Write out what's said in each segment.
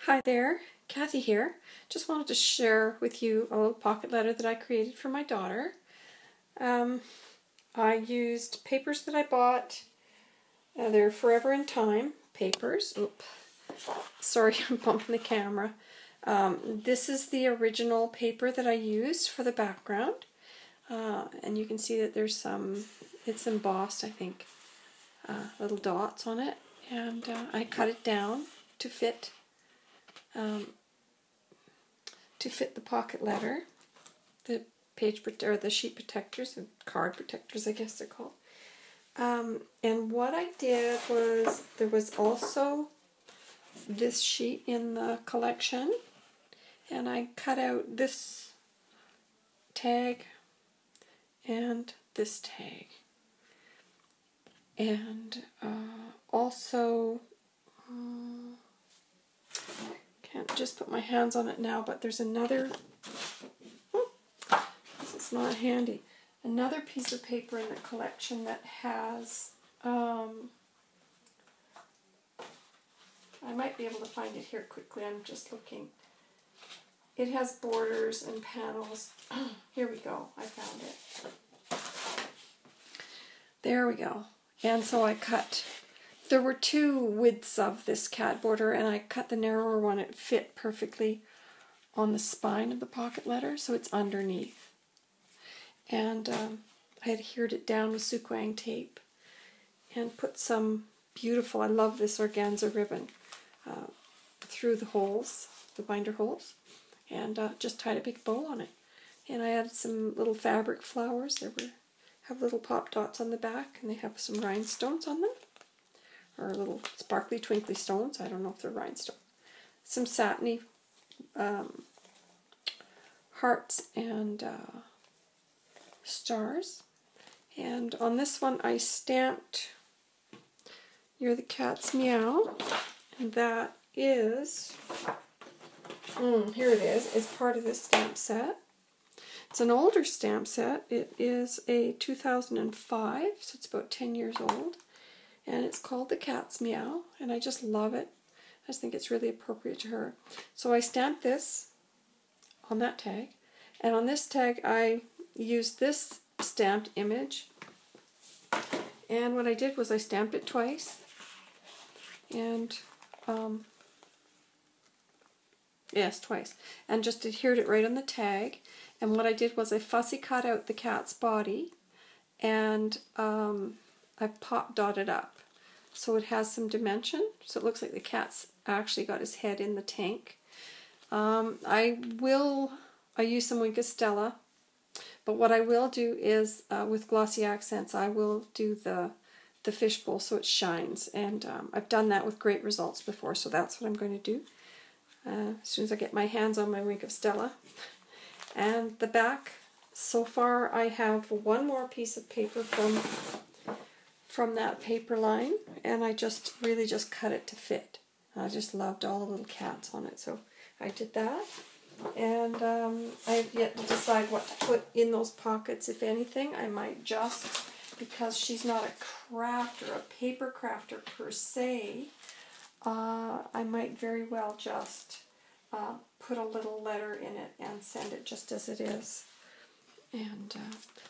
Hi there, Kathy here. Just wanted to share with you a little pocket letter that I created for my daughter. I used papers that I bought. They're Forever in Time papers. Oop. Sorry, I'm bumping the camera. This is the original paper that I used for the background. And you can see that there's it's embossed, I think, little dots on it. And I cut it down to fit the pocket letter, the the sheet protectors, and card protectors, I guess they're called. And what I did was, there was also this sheet in the collection, and I cut out this tag and this tag, and also can't just put my hands on it now, but there's another, this is not handy, another piece of paper in the collection that has, I might be able to find it here quickly, I'm just looking. It has borders and panels. Here we go, I found it. There we go. And so I cut, there were two widths of this CAD border, and I cut the narrower one. It fit perfectly on the spine of the pocket letter, so it's underneath. And I adhered it down with Suquang tape and put some beautiful, I love this organza ribbon, through the holes, the binder holes, and just tied a big bow on it. And I added some little fabric flowers. Have little pop dots on the back, and they have some rhinestones on them, or little sparkly twinkly stones. I don't know if they're rhinestones. Some satiny hearts and stars. And on this one I stamped "You're the Cat's Meow," and that is, here it is. It's part of this stamp set. It's an older stamp set. It is a 2005, so it's about 10 years old. And it's called "The Cat's Meow," and I just love it. I just think it's really appropriate to her. So I stamped this on that tag, and on this tag I used this stamped image. And what I did was I stamped it twice, and yes, twice, and just adhered it right on the tag. And what I did was I fussy cut out the cat's body, and I pop dotted up, so it has some dimension, so it looks like the cat's actually got his head in the tank. I use some Wink of Stella, but what I will do is, with glossy accents, I will do the fishbowl so it shines, and I've done that with great results before, so that's what I'm going to do as soon as I get my hands on my Wink of Stella. And the back, so far I have one more piece of paper from that paper line, and I really just cut it to fit. I just loved all the little cats on it, so I did that. And I have yet to decide what to put in those pockets, if anything. I might just, because she's not a crafter, a paper crafter per se, I might very well just put a little letter in it and send it just as it is. And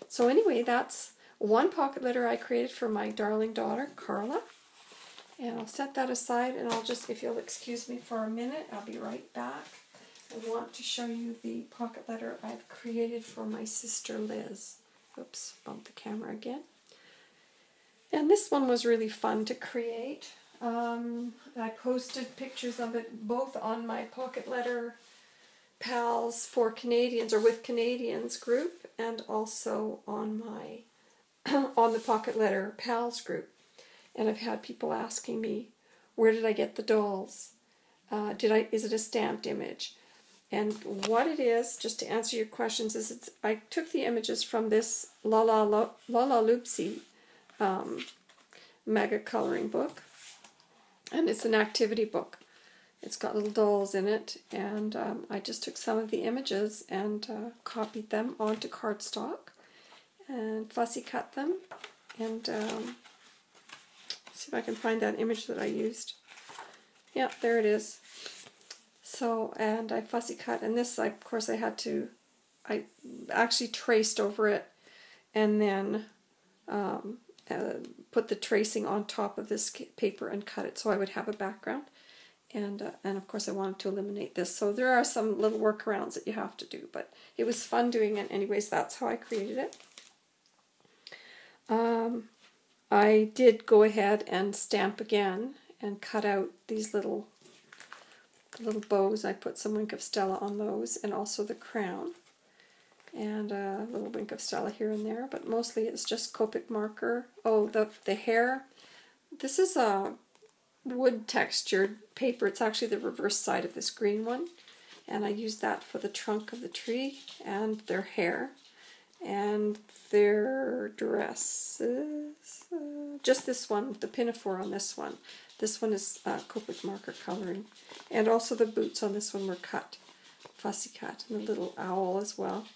so anyway, that's one pocket letter I created for my darling daughter, Carla. And I'll set that aside, and I'll just, if you'll excuse me for a minute, I'll be right back. I want to show you the pocket letter I've created for my sister Liz. Oops, bumped the camera again. And this one was really fun to create. I posted pictures of it both on my Pocket Letter Pals for Canadians, or with Canadians group, and also on my on the Pocket Letter Pals group. And I've had people asking me, where did I get the dolls? Is it a stamped image? And what it is, just to answer your questions, is I took the images from this Lala Loopsy mega coloring book, and it's an activity book. It's got little dolls in it, and I just took some of the images and copied them onto cardstock and fussy cut them, and see if I can find that image that I used. Yeah, there it is. So, and I fussy cut, and this, of course, I actually traced over it, and then put the tracing on top of this paper and cut it so I would have a background. And of course I wanted to eliminate this. So there are some little workarounds that you have to do, but it was fun doing it anyways. That's how I created it. I did go ahead and stamp again and cut out these little bows. I put some Wink of Stella on those, and also the crown, and a little Wink of Stella here and there, but mostly it's just Copic marker. Oh, the hair. This is a wood textured paper. It's actually the reverse side of this green one, and I used that for the trunk of the tree and their hair and their dresses. Just this one, the pinafore on this one. This one is Copic marker coloring, and also the boots on this one were cut, fussy cut, and the little owl as well.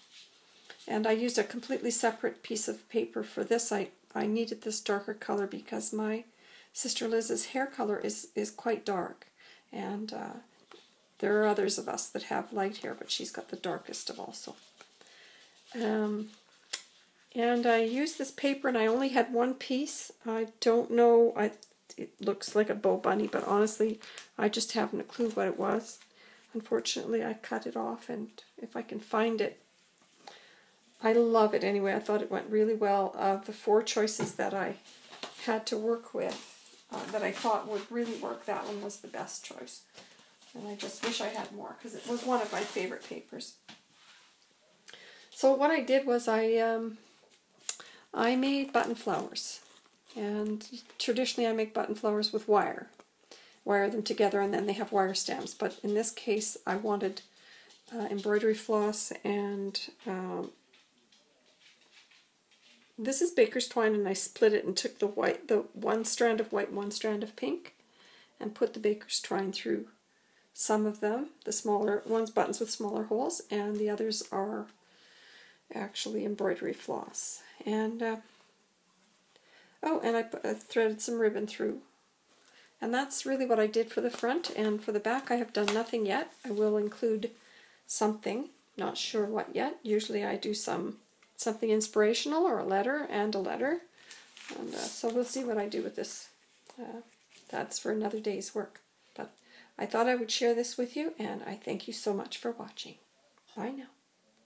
And I used a completely separate piece of paper for this. I needed this darker color because my sister Liz's hair color is quite dark, and there are others of us that have light hair, but she's got the darkest of also. And I used this paper, and I only had one piece. I don't know, it looks like a bow bunny, but honestly I just haven't a clue what it was. Unfortunately I cut it off, and if I can find it. I love it anyway. I thought it went really well. Of the 4 choices that I had to work with, that I thought would really work, that one was the best choice. And I just wish I had more, because it was one of my favorite papers. So what I did was I made button flowers. And traditionally I make button flowers with wire. Wire them together, and then they have wire stems. But in this case I wanted embroidery floss, and this is baker's twine, and I split it and took the one strand of white, one strand of pink, and put the baker's twine through some of them. The smaller ones, buttons with smaller holes, and the others are actually embroidery floss. And oh, and I threaded some ribbon through. And that's really what I did for the front. And for the back I have done nothing yet. I will include something, not sure what yet. Usually I do something inspirational, or a letter and a letter. And so we'll see what I do with this. That's for another day's work. But I thought I would share this with you, and I thank you so much for watching. Bye now.